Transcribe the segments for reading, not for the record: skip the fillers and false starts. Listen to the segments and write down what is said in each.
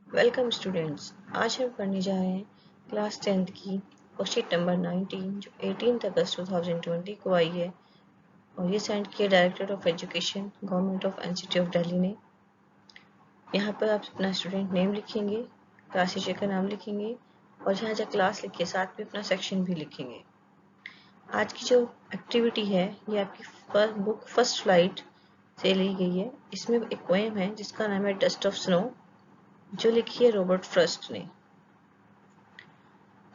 Welcome students. आज हम पढ़ने जा रहे हैं क्लास 10th की वर्कशीट नंबर 19 जो 18 अगस्त 2020 को आई है और ये सेंड किया director of education government of NCT of Delhi ने। यहाँ पर आप अपना स्टूडेंट नेम लिखेंगे, क्लास टीचर का नाम लिखेंगे और जहाँ जहाँ क्लास लिखे साथ में अपना सेक्शन भी लिखेंगे। आज की जो एक्टिविटी है ये आपकी बुक फर्स्ट फ्लाइट से ली गई है। इसमें एक पोएम है जिसका नाम है डस्ट ऑफ स्नो, जो लिखी है रॉबर्ट फ्रॉस्ट ने।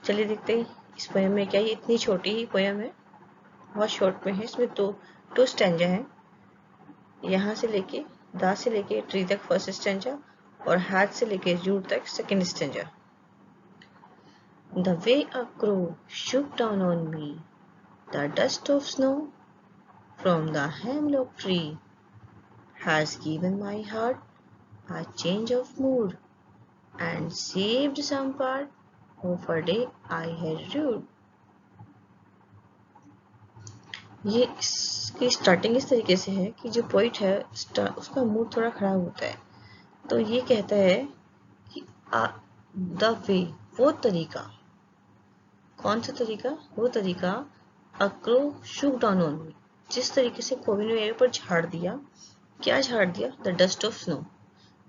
चलिए देखते हैं इस पोएम में क्या है। ये इतनी छोटी ही पोएम है, बहुत शॉर्ट में है। इसमें दो स्टैंजा है, यहाँ से लेके दा से लेके ट्री तक फर्स्ट स्टैंजा और हाथ से लेके जूट तक second stanza. The way a crow shook down on me, the dust of snow from the hemlock tree has given my heart a change of mood and saved some part of a day I had rued. ये इसकी starting इस तरीके से है कि जो poet है उसका मूड थोड़ा खराब होता है, तो ये कहता है कि द वे, वो तरीका। कौन सा तरीका? वो तरीका a crow shook down on me, जिस तरीके से कोबी ने मेरे ऊपर झाड़ दिया। क्या झाड़ दिया? The dust of snow.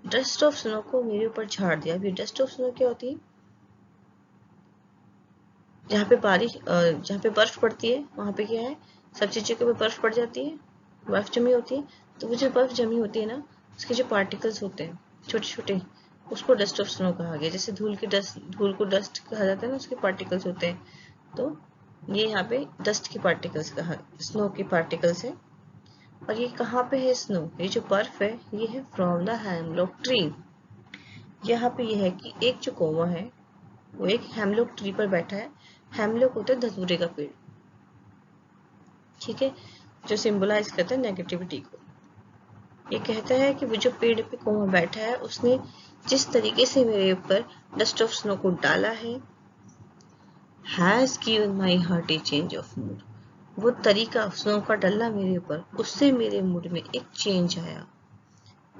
Dust of snow को मेरे ऊपर झाड़ दिया। अभी डस्ट ऑफ स्नो क्या होती है? जहाँ पे जहाँ पे बर्फ पड़ती है वहां पे क्या है, सब चीजों के ऊपर बर्फ पड़ जाती है, बर्फ जमी होती है। तो वो जो बर्फ जमी होती है ना, उसके जो पार्टिकल्स होते हैं छोटे छोटे, उसको डस्ट ऑफ स्नो कहा गया। जैसे धूल को डस्ट कहा जाता है ना, उसके पार्टिकल्स होते हैं। तो ये यहाँ पे डस्ट के पार्टिकल्स कहा, स्नो के पार्टिकल्स है। और ये कहाँ पे है स्नो? ये जो बर्फ है ये है फ्रॉम द हेमलॉक ट्री। यहाँ पे ये है कि एक जो कौवा है वो एक हेमलॉक ट्री पर बैठा है। हेमलॉक होता है धतूरे का पेड़, ठीक है, जो सिंबलाइज करता है नेगेटिविटी को। ये कहता है कि वो जो पेड़ पे कौवा बैठा है उसने जिस तरीके से मेरे ऊपर डस्ट ऑफ स्नो को डाला है, has given my heart A change of mood. वो तरीका स्नो का डलना मेरे ऊपर, उससे मेरे मूड में एक चेंज आया।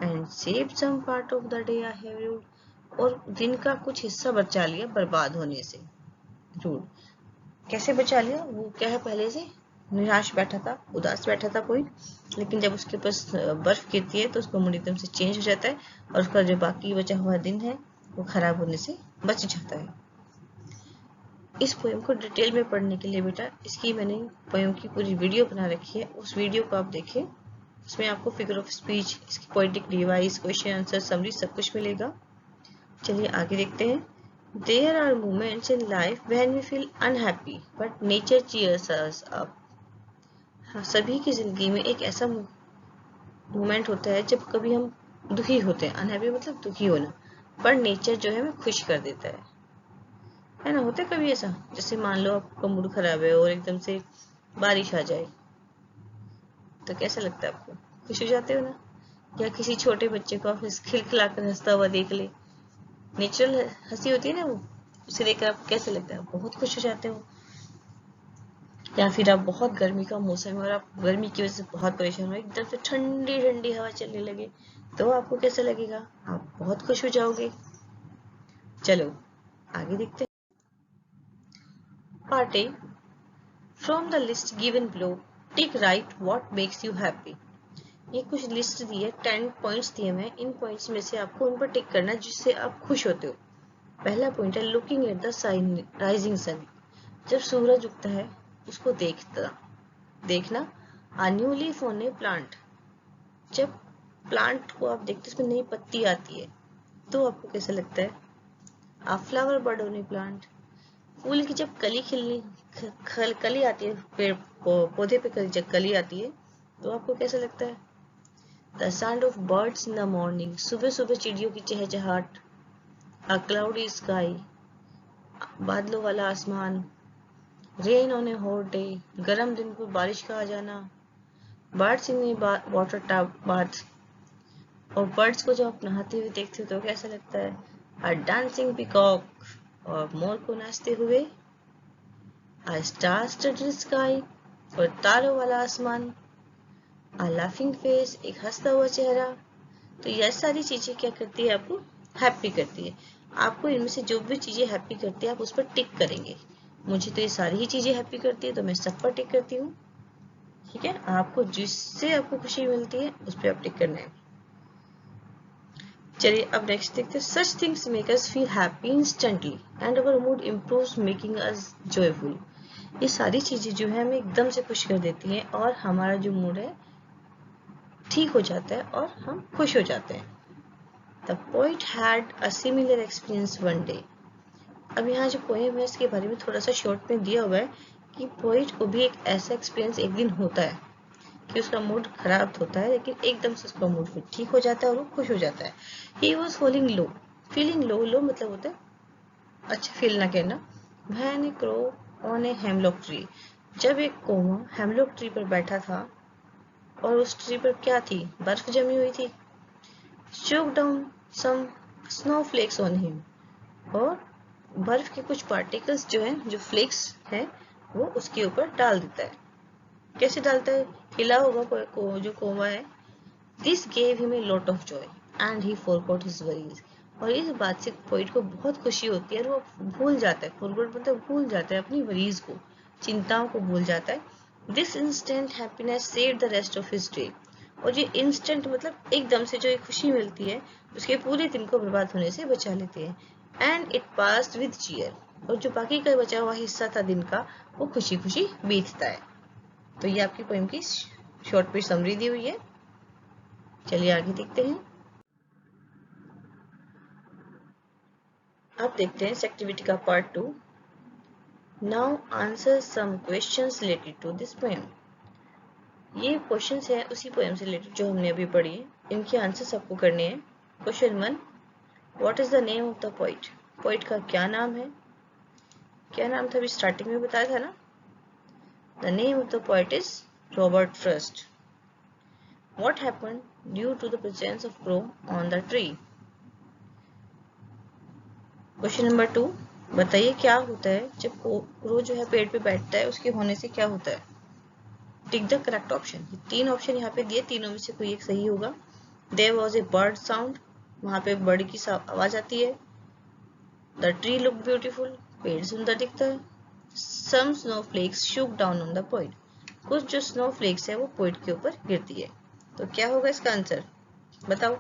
And save some part of the day I have rued, और दिन का कुछ हिस्सा बचा लिया बर्बाद होने से। रूड कैसे बचा लिया? वो क्या है, पहले से निराश बैठा था, उदास बैठा था कोई, लेकिन जब उसके पास बर्फ गिरती है तो उसका मूड एकदम से चेंज हो जाता है और उसका जो बाकी बचा हुआ दिन है वो खराब होने से बच जाता है। इस पोएम को डिटेल में पढ़ने के लिए बेटा इसकी मैंने पोएम की पूरी वीडियो बना रखी है, उस वीडियो को आप देखें। उसमें आपको फिगर ऑफ स्पीच, इसकी poetic device, question answer, summary सब कुछ मिलेगा। चलिए आगे देखते हैं। There are moments in life when we feel unhappy, but nature cheers us up. हाँ, सभी की जिंदगी में एक ऐसा मोमेंट होता है जब कभी हम दुखी होते हैं। अनहैप्पी मतलब दुखी होना, पर नेचर जो है हमें खुश कर देता है ना। होता है कभी ऐसा, जैसे मान लो आपका मूड खराब है और एकदम से बारिश आ जाए तो कैसा लगता है आपको? खुश हो जाते हो ना। या किसी छोटे बच्चे को आप खिलखिलाकर हंसता हुआ देख ले, नेचुरल हंसी होती है ना वो, उसे देखकर आपको कैसे लगता है? बहुत खुश हो जाते हो। या फिर आप बहुत गर्मी का मौसम है और आप गर्मी की वजह से बहुत परेशान हो, एकदम से ठंडी ठंडी हवा चलने लगे तो आपको कैसा लगेगा? आप बहुत खुश हो जाओगे। चलो आगे देखते हैं। Part A, from the list given below tick right what makes you happy. ये कुछ लिस्ट दी है, 10 पॉइंट्स दिए हुए हैं। इन पॉइंट्स में से आपको उन पर टिक करना है जिससे आप खुश होते हो। पहला पॉइंट है looking at the rising sun. जब सूरज उगता है उसको देखना। A new leaf on a plant, जब प्लांट को आप देखते हैं उसमें नई पत्ती आती है तो आपको कैसा लगता है? A flower bud on a plant, फूल की जब कली आती है, पेड़ पौधे पे जब कली आती है तो आपको कैसा लगता है? The sound of birds in the morning, सुबह सुबह चिड़ियों की चहचहाट। A cloudy sky, बादलों वाला आसमान। Rain on a hot day, गर्म दिन पर बारिश का आ जाना। Birds in a water bath, और बर्ड्स को जब आप नहाते हुए देखते हो तो कैसा लगता है? A dancing peacock, और मोर को नाचते हुए। A star-studded sky, और तारों वाला आसमान। A laughing face, एक हंसता हुआ चेहरा। तो यह सारी चीजें क्या करती है? आपको हैप्पी करती है। आपको इनमें से जो भी चीजें हैप्पी करती है आप उस पर टिक करेंगे। मुझे तो ये सारी ही चीजें हैप्पी करती है तो मैं सब पर टिक करती हूँ। ठीक है, आपको जिससे आपको खुशी मिलती है उस पर आप टिक करना है। चलिए अब नेक्स्ट देखते हैं। Such things make us feel happy instantly and our mood improves making us joyful. ये सारी चीजें जो है हमें एकदम से खुश कर देती हैं और हमारा जो मूड है ठीक हो जाता है और हम खुश हो जाते हैं। The poet had a similar experience one day. अब यहाँ जो पोएम है इसके बारे में थोड़ा सा शॉर्ट में दिया हुआ है कि पोइट को भी एक ऐसा एक्सपीरियंस एक दिन होता है कि उसका मूड खराब होता है लेकिन एकदम से उसका मूड फिर ठीक हो जाता है और वो खुश हो जाता है। ही वॉज फीलिंग लो मतलब होता है अच्छा फील ना कहना। When a crow on a hemlock tree. जब एक कौवा हेमलॉक ट्री पर बैठा था और उस ट्री पर क्या थी, बर्फ जमी हुई थी। Shook down some snowflakes on him. और बर्फ के कुछ पार्टिकल्स जो हैं, जो फ्लेक्स हैं, वो उसके ऊपर डाल देता है। कैसे डालता है, हिला होगा जो कौवा है। This gave him a lot of Joy and he forgot his worries. और इस बात से पोइट को बहुत खुशी होती है और वो भूल जाता है, फॉरगॉट मतलब भूल जाता है अपनी वरीज को, चिंताओं को भूल जाता है। This instant happiness saved the rest of his day. और ये इंस्टेंट मतलब एकदम से जो एक खुशी मिलती है उसके पूरे दिन को बर्बाद होने से बचा लेते हैं। And it passed with cheer. और जो बाकी का बचा हुआ हिस्सा था दिन का वो खुशी खुशी बीतता है। तो ये आपकी पोएम की शॉर्ट पे समरी दी हुई है। चलिए आगे देखते हैं। अब देखते हैं इस एक्टिविटी का part 2। Now answer some questions related to this poem. ये क्वेश्चंस है उसी पोएम से रिलेटेड जो हमने अभी पढ़ी है। इनके आंसर्स आपको करने हैं। Question 1, what is the name of the poet. Poet का क्या नाम है। क्या नाम था अभी स्टार्टिंग में बताया था ना। The name of the poet is Robert Frost. What happened due to the presence of crow on the tree? Question number 2, बताइए क्या होता है जब क्रो जो है पेड़ पे बैठता है उसके होने से क्या होता है। टिक द करेक्ट ऑप्शन। 3 ऑप्शन यहाँ पे दिए, तीनों में से कोई एक सही होगा। There was a bird sound, वहां पे बर्ड की आवाज आती है। The tree looked beautiful, पेड़ सुंदर दिखता है। Some snowflakes shook down on the poet, कुछ जो snowflakes है वो पोइट के ऊपर गिरती है। तो क्या होगा इसका आंसर, बताओ।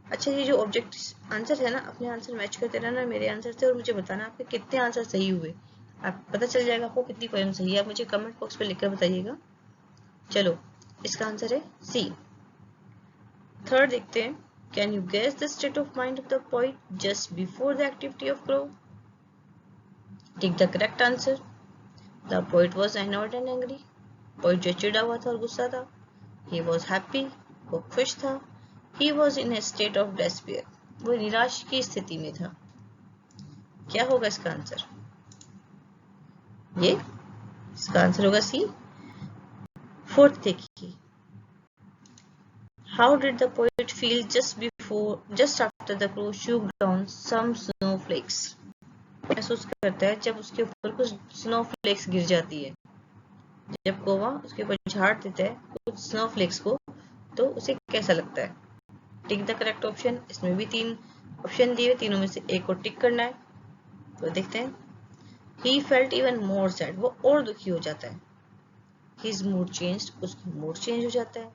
अच्छा, ये जो ऑब्जेक्ट आंसर है ना, अपने आंसर मैच करते रहना मेरे आंसर से और मुझे बताना आपके कितने आंसर सही हुए। आप पता चल जाएगा आपको कितनी पोएम सही है। आप मुझे कमेंट बॉक्स पे लिखकर बताइएगा। चलो, इसका आंसर है सी। थर्ड देखते हैं। Can you guess the state of mind of the poet just before the activity of crow. Tick the correct answer. The poet was annoyed and angry. Poet जो चिड़ा हुआ था और गुस्सा था। ही वॉज हैप्पी, वो खुश था। He was in A state of despair, वो निराश की स्थिति में था। क्या होगा इसका आंसर, ये इसका आंसर होगा सी। फोर्थ देखिए। How did the poet feel just after the crow shook down some snowflakes। महसूस करता है जब उसके ऊपर कुछ स्नोफ्लेक्स गिर जाती है। जब कौवा उसके ऊपर झाड़ देता है कुछ स्नोफ्लेक्स को तो उसे कैसा लगता है। टिक द करेक्ट ऑप्शन। इसमें भी 3 ऑप्शन दिए, तीनों में से एक को टिक करना है। तो देखते हैं। He felt even more sad, वो और दुखी हो जाता है। His mood changed, उसका मूड चेंज हो जाता है।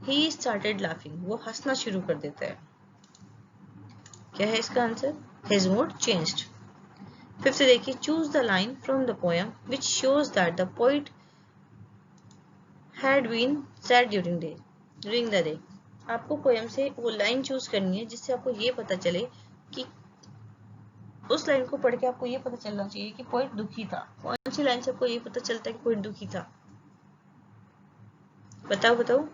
He started laughing, वो हंसना शुरू कर देता है। क्या है इसका answer, His mood changed। Fifth से देखिए। Choose the line from the poem which shows that the poet had been sad during the day। आपको पोएम से वो लाइन चूज करनी है जिससे आपको ये पता चले कि उस लाइन को पढ़ के आपको ये पता चलना चाहिए कि पोइट दुखी था। कौन सी लाइन से आपको ये पता चलता है कि पोइट दुखी था, बताओ बताओ।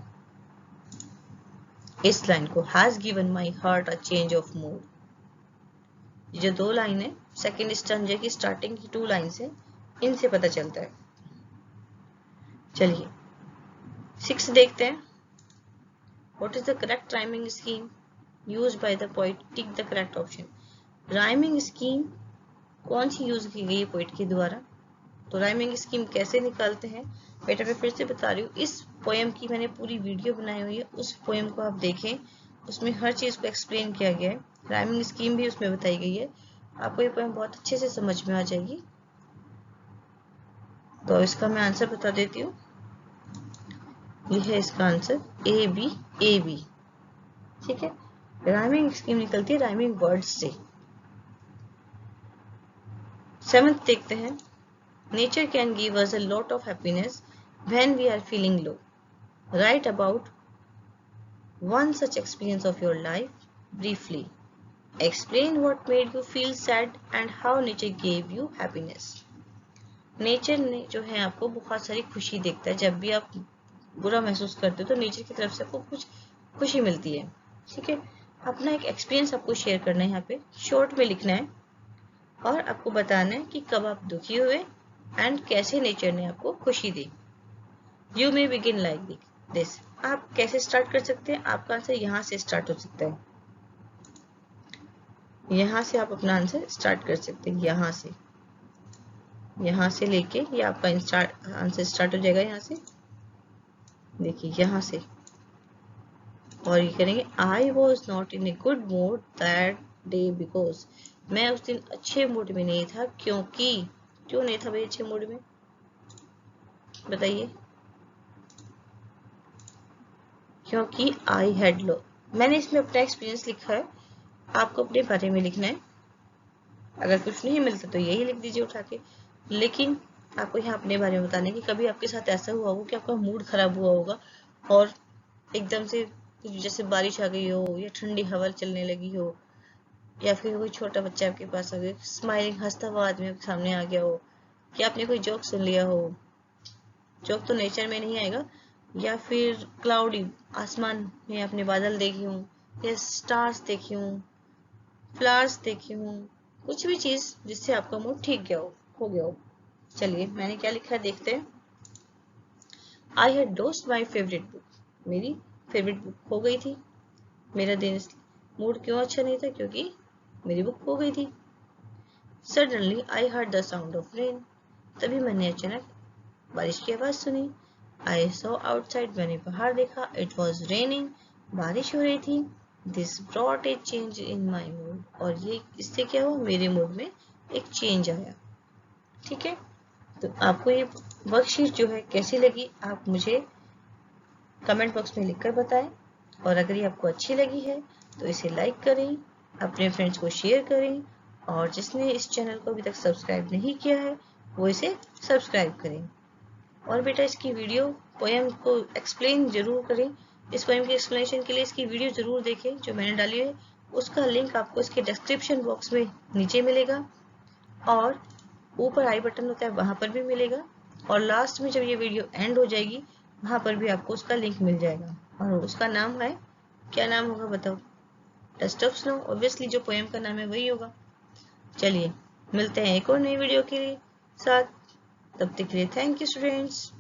इस लाइन को, has given my heart a change of mood. ये जो 2 लाइन है सेकेंड स्टैंजा की स्टार्टिंग की 2 लाइन से, इनसे पता चलता है। चलिए 6 देखते हैं। What is the correct rhyming scheme used by the poet. Tick the correct option. Rhyming scheme कौन सी यूज की गई है पोइट के द्वारा। तो राइमिंग स्कीम कैसे निकालते हैं बेटा, मैं फिर से बता रही हूँ। इस पोएम की मैंने पूरी वीडियो बनाई हुई है, उस पोएम को आप देखें उसमें हर चीज़ को एक्सप्लेन किया गया है, राइमिंग स्कीम भी उसमें बताई गई है। आपको ये पोएम बहुत अच्छे से समझ में आ जाएगी। तो इसका मैं आंसर बता देती हूँ। ये है इसका answer A B A B. ठीक है, राइमिंग स्कीम निकलती है राइमिंग वर्ड्स से। 7th देखते हैं। Nature can give us a lot of happiness when we are feeling low. Write about one such experience of your life briefly. Explain what made you feel sad and how nature gave you happiness. Nature ने जो है आपको बहुत सारी खुशी देता है। जब भी आप बुरा महसूस करते हो तो नेचर की तरफ से आपको कुछ खुशी मिलती है। ठीक है, अपना एक एक्सपीरियंस आपको शेयर करना है, यहाँ पे शॉर्ट में लिखना है और आपको बताना है कि कब आप दुखी हुए एंड कैसे नेचर ने आपको खुशी दी। You may begin like this. आप कैसे स्टार्ट कर सकते हैं? आपका आंसर यहाँ से स्टार्ट हो सकता है। यहाँ से आप अपना आंसर स्टार्ट कर सकते हैं। यहाँ से लेके ये आपका आंसर स्टार्ट हो जाएगा। यहाँ से देखिए, यहाँ से और ये करेंगे I was not in a good mood that day because. मैं उस दिन अच्छे मूड में नहीं था क्योंकि। क्यों नहीं था भाई अच्छे मूड में, बताइए? क्योंकि आई हैड लो। मैंने इसमें अपना एक्सपीरियंस लिखा है, आपको अपने बारे में लिखना है। अगर कुछ नहीं मिलता तो यही लिख दीजिए उठा के, लेकिन आपको यहाँ अपने बारे में बताना है कि कभी आपके साथ ऐसा हुआ हो कि आपका मूड खराब हुआ होगा और एकदम से जैसे बारिश आ गई हो या ठंडी हवा चलने लगी हो या फिर कोई छोटा बच्चा आपके पास आ गया, स्माइलिंग हंसता हुआ आदमी आपके सामने आ गया हो, या आपने कोई जोक सुन लिया हो। जोक तो नेचर में नहीं आएगा। या फिर क्लाउडी, आसमान में आपने बादल देखे हों या स्टार्स देखे हों, फ्लावर्स देखे हों, कुछ भी चीज जिससे आपका मूड ठीक गया हो गया हो। चलिए मैंने क्या लिखा है देखते हैं। I had lost my favourite book. मेरी फेवरेट बुक खो गई थी। मेरा दिन मूड क्यों अच्छा नहीं था? क्योंकि मेरी बुक खो गई थी। Suddenly I heard the sound of rain. तभी मैंने अचानक बारिश की आवाज सुनी। I saw outside. मैंने बाहर देखा। It was raining. बारिश हो रही थी। This brought a change in my mood. और ये इससे क्या हुआ? मेरे मूड में एक चेंज आया। ठीक है, तो आपको ये वर्कशीट जो है कैसी लगी आप मुझे कमेंट बॉक्स में लिखकर बताएं। और अगर ये आपको अच्छी लगी है तो इसे लाइक करें, अपने फ्रेंड्स को शेयर करें और जिसने इस चैनल को अभी तक सब्सक्राइब नहीं किया है वो इसे सब्सक्राइब करें। और बेटा इसकी वीडियो पोएम को एक्सप्लेन जरूर करें। इस पोएम की एक्सप्लेनेशन के लिए इसकी वीडियो जरूर देखें जो मैंने डाली है। उसका लिंक आपको इसके डिस्क्रिप्शन बॉक्स में नीचे मिलेगा और ऊपर आई बटन होता है वहां पर भी मिलेगा। और लास्ट में जब ये वीडियो एंड हो जाएगी वहां पर भी आपको उसका लिंक मिल जाएगा। और उसका नाम है, क्या नाम होगा बताओ? Dust of snow. ऑब्वियसली जो पोएम का नाम है वही होगा। चलिए मिलते हैं एक और नई वीडियो के साथ। तब तक के लिए थैंक यू स्टूडेंट्स।